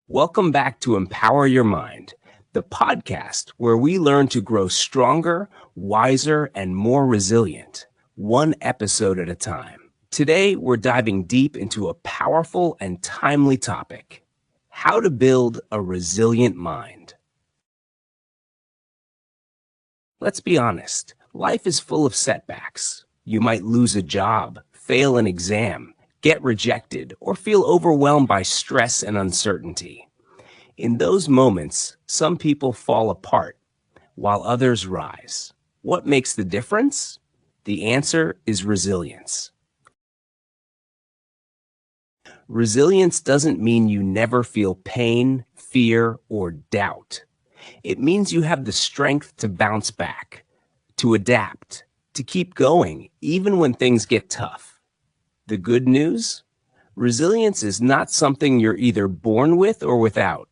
Welcome back to Empower Your Mind, the podcast where we learn to grow stronger, wiser, and more resilient, one episode at a time. Today, we're diving deep into a powerful and timely topic: how to build a resilient mind. Let's be honest, life is full of setbacks. You might lose a job, fail an exam, get rejected, or feel overwhelmed by stress and uncertainty. In those moments, some people fall apart while others rise. What makes the difference? The answer is resilience. Resilience doesn't mean you never feel pain, fear, or doubt. It means you have the strength to bounce back, to adapt, to keep going, even when things get tough. The good news? Resilience is not something you're either born with or without.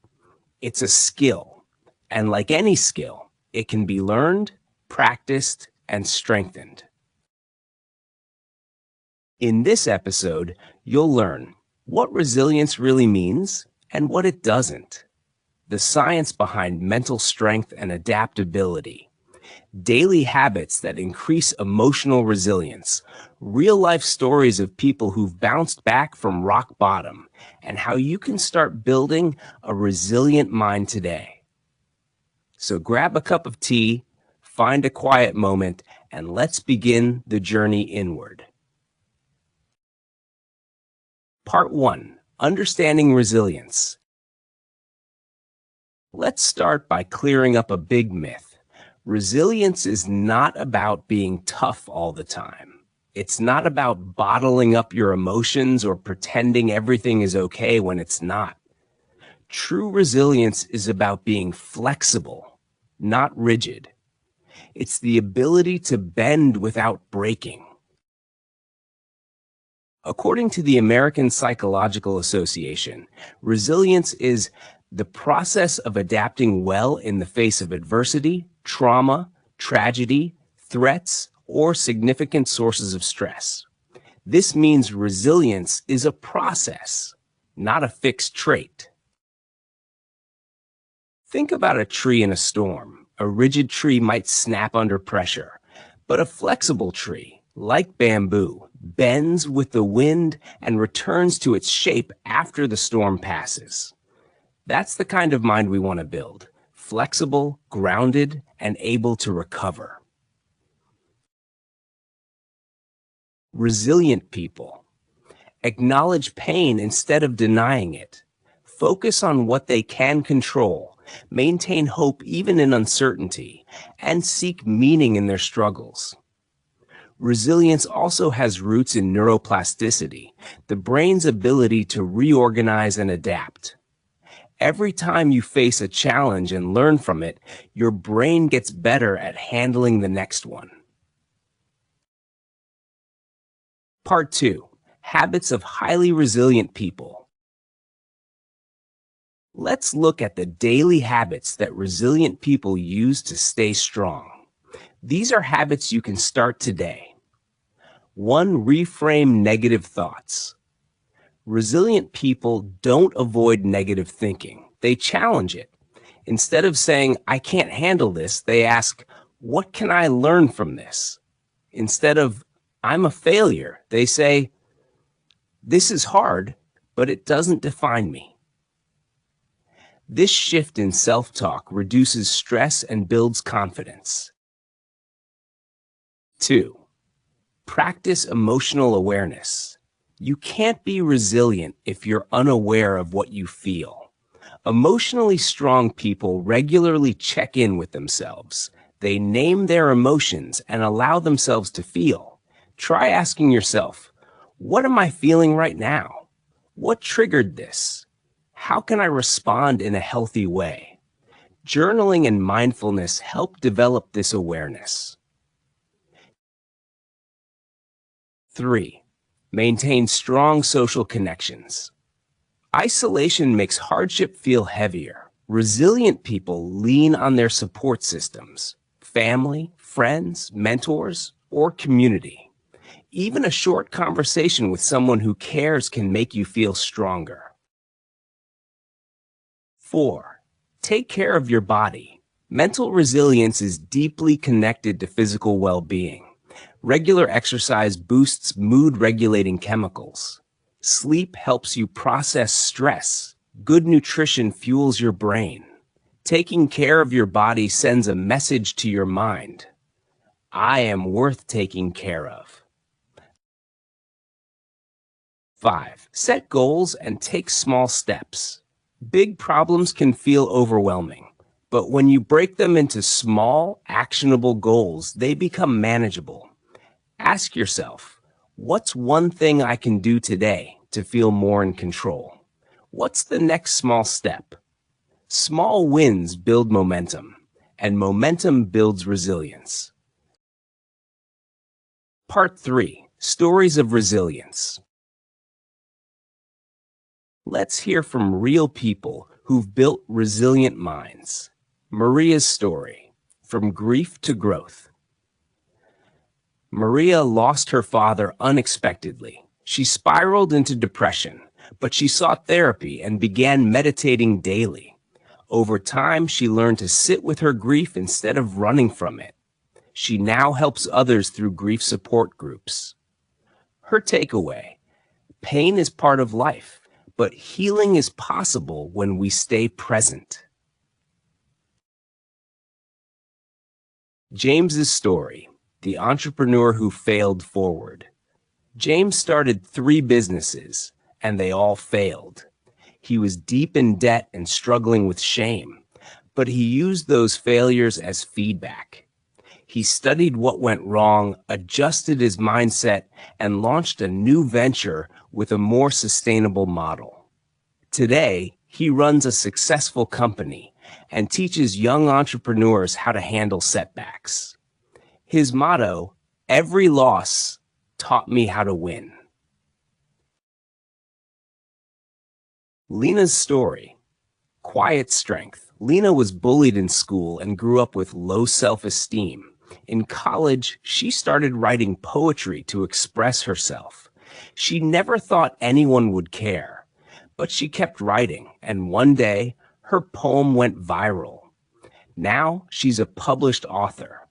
It's a skill, and like any skill, it can be learned, practiced, and strengthened. In this episode, you'll learn what resilience really means and what it doesn't, the science behind mental strength and adaptability, daily habits that increase emotional resilience, real-life stories of people who've bounced back from rock bottom, and how you can start building a resilient mind today. So grab a cup of tea, find a quiet moment, and let's begin the journey inward. Part 1. Understanding resilience. Let's start by clearing up a big myth. Resilience is not about being tough all the time. It's not about bottling up your emotions or pretending everything is okay when it's not. True resilience is about being flexible, not rigid. It's the ability to bend without breaking. According to the American Psychological Association, resilience is the process of adapting well in the face of adversity, trauma, tragedy, threats, or significant sources of stress. This means resilience is a process, not a fixed trait. Think about a tree in a storm. A rigid tree might snap under pressure, but a flexible tree, like bamboo, bends with the wind and returns to its shape after the storm passes. That's the kind of mind we want to build: flexible, grounded, and able to recover. Resilient people acknowledge pain instead of denying it. Focus on what they can control, maintain hope even in uncertainty, and seek meaning in their struggles. Resilience also has roots in neuroplasticity, the brain's ability to reorganize and adapt. Every time you face a challenge and learn from it, your brain gets better at handling the next one. Part 2. Habits of highly resilient people. Let's look at the daily habits that resilient people use to stay strong. These are habits you can start today. 1. Reframe negative thoughts. Resilient people don't avoid negative thinking. They challenge it. Instead of saying, "I can't handle this," they ask, "What can I learn from this?" Instead of, "I'm a failure," they say, "This is hard, but it doesn't define me." This shift in self-talk reduces stress and builds confidence. 2. Practice emotional awareness. You can't be resilient if you're unaware of what you feel. Emotionally strong people regularly check in with themselves. They name their emotions and allow themselves to feel. Try asking yourself, what am I feeling right now? What triggered this? How can I respond in a healthy way? Journaling and mindfulness help develop this awareness. 3. Maintain strong social connections. Isolation makes hardship feel heavier. Resilient people lean on their support systems: family, friends, mentors, or community. Even a short conversation with someone who cares can make you feel stronger. 4. Take care of your body. Mental resilience is deeply connected to physical well-being. Regular exercise boosts mood-regulating chemicals. Sleep helps you process stress. Good nutrition fuels your brain. Taking care of your body sends a message to your mind. I am worth taking care of. 5. Set goals and take small steps. Big problems can feel overwhelming, but when you break them into small, actionable goals, they become manageable. Ask yourself, what's one thing I can do today to feel more in control? What's the next small step? Small wins build momentum, and momentum builds resilience. Part 3. Stories of Resilience. Let's hear from real people who've built resilient minds. Maria's story, From Grief to Growth. Maria lost her father unexpectedly. She spiraled into depression, but she sought therapy and began meditating daily. Over time, she learned to sit with her grief instead of running from it. She now helps others through grief support groups. Her takeaway: pain is part of life, but healing is possible when we stay present. James's story, the entrepreneur who failed forward. James started 3 businesses, and they all failed. He was deep in debt and struggling with shame, but he used those failures as feedback. He studied what went wrong, adjusted his mindset, and launched a new venture with a more sustainable model. Today, he runs a successful company and teaches young entrepreneurs how to handle setbacks. His motto, "Every loss taught me how to win." Lena's story, quiet strength. Lena was bullied in school and grew up with low self-esteem. In college, she started writing poetry to express herself. She never thought anyone would care, but she kept writing, and one day, her poem went viral. Now, she's a published author.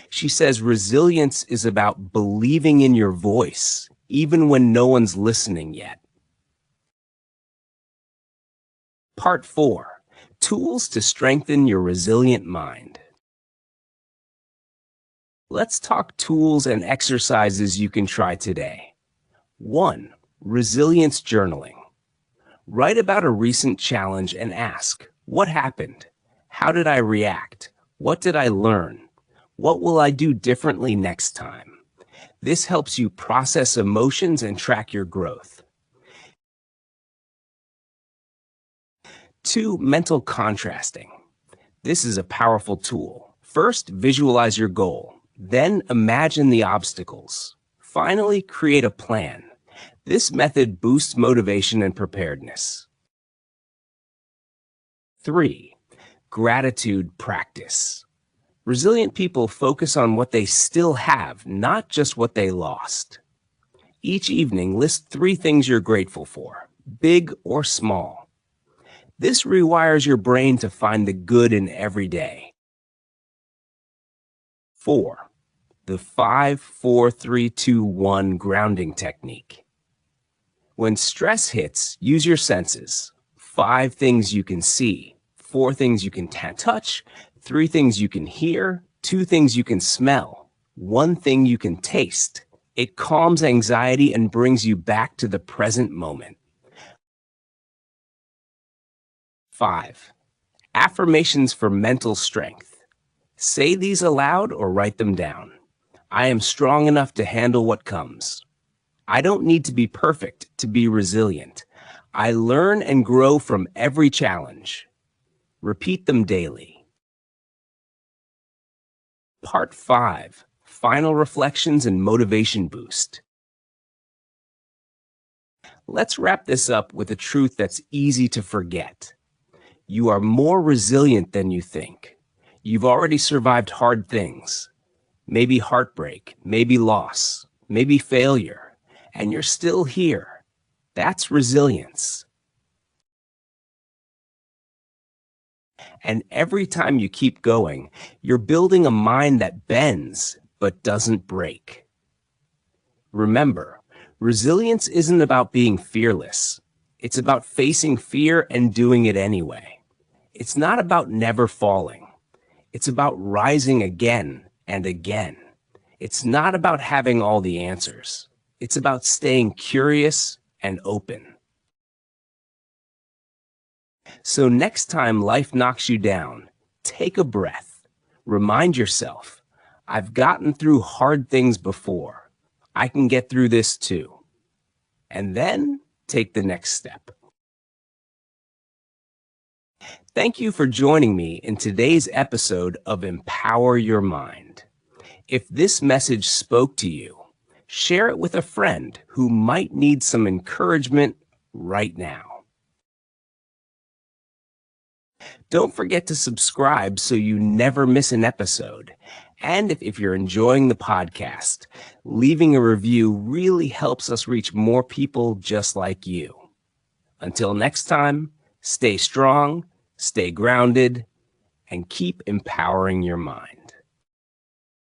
She says resilience is about believing in your voice, even when no one's listening yet. Part 4. Tools to strengthen your resilient mind. Let's talk tools and exercises you can try today. 1. Resilience journaling. Write about a recent challenge and ask, what happened? How did I react? What did I learn? What will I do differently next time? This helps you process emotions and track your growth. 2. Mental contrasting. This is a powerful tool. First, visualize your goal. Then imagine the obstacles. Finally, create a plan. This method boosts motivation and preparedness. 3. Gratitude practice. Resilient people focus on what they still have, not just what they lost. Each evening, list 3 things you're grateful for, big or small. This rewires your brain to find the good in every day. 4. The 5-4-3-2-1 grounding technique. When stress hits, use your senses. 5 things you can see, 4 things you can touch, 3 things you can hear, 2 things you can smell, 1 thing you can taste. It calms anxiety and brings you back to the present moment. 5. Affirmations for mental strength. Say these aloud or write them down. I am strong enough to handle what comes. I don't need to be perfect to be resilient. I learn and grow from every challenge. Repeat them daily. Part 5. Final reflections and motivation boost. Let's wrap this up with a truth that's easy to forget. You are more resilient than you think. You've already survived hard things. Maybe heartbreak, maybe loss, maybe failure, and you're still here. That's resilience. And every time you keep going, you're building a mind that bends but doesn't break. Remember, resilience isn't about being fearless. It's about facing fear and doing it anyway. It's not about never falling. It's about rising again and again. It's not about having all the answers. It's about staying curious and open. So next time life knocks you down, take a breath. Remind yourself, I've gotten through hard things before. I can get through this too. And then take the next step. Thank you for joining me in today's episode of Empower Your Mind. If this message spoke to you, share it with a friend who might need some encouragement right now. Don't forget to subscribe so you never miss an episode. And if you're enjoying the podcast, leaving a review really helps us reach more people just like you. Until next time, stay strong, stay grounded, and keep empowering your mind.